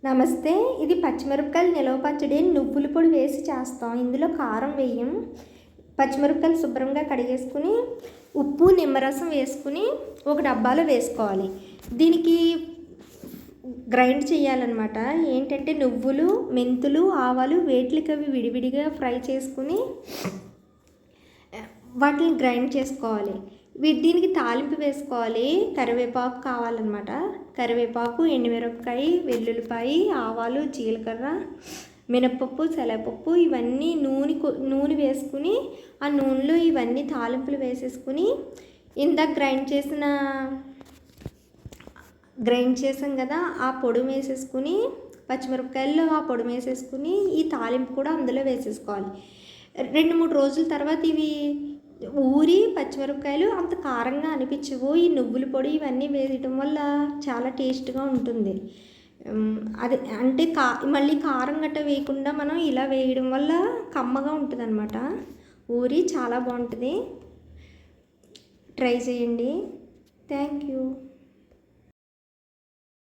నమస్తే. ఇది పచ్చిమిరపకాయలు నిలవ పచ్చడి నువ్వుల పొడి వేసి చేస్తాం. ఇందులో కారం వేయం. పచ్చిమిరపకాయలు శుభ్రంగా కడిగేసుకుని ఉప్పు నిమ్మరసం వేసుకుని ఒక డబ్బాలో వేసుకోవాలి. దీనికి గ్రైండ్ చేయాలన్నమాట. ఏంటంటే నువ్వులు, మెంతులు, ఆవాలు వేట్లకవి విడివిడిగా ఫ్రై చేసుకుని వాటిని గ్రైండ్ చేసుకోవాలి. దీనికి తాలింపు వేసుకోవాలి. కరివేపాకు కావాలన్నమాట. కరివేపాకు, ఎండుమిరపకాయ, వెల్లుల్లిపాయ, ఆవాలు, జీలకర్ర, మినపప్పు, శనగపప్పు ఇవన్నీ నూనె వేసుకుని ఆ నూనెలో ఇవన్నీ తాలింపులు వేసేసుకుని ఇందాక గ్రైండ్ చేసాం కదా, ఆ పొడి వేసేసుకుని పచ్చిమిరపకాయల్లో ఆ పొడి వేసేసుకుని ఈ తాలింపు కూడా అందులో వేసేసుకోవాలి. 2-3 రోజుల తర్వాత ఇవి ఊరి పచ్చిమిరపకాయలు అంత కారంగా అనిపించవు. ఈ నువ్వుల పొడి ఇవన్నీ వేయటం వల్ల చాలా టేస్ట్గా ఉంటుంది. అది అంటే మళ్ళీ కారం గట్ట వేయకుండా మనం ఇలా వేయడం వల్ల కమ్మగా ఉంటుంది అన్నమాట. ఊరి చాలా బాగుంటుంది. ట్రై చేయండి. Thank you.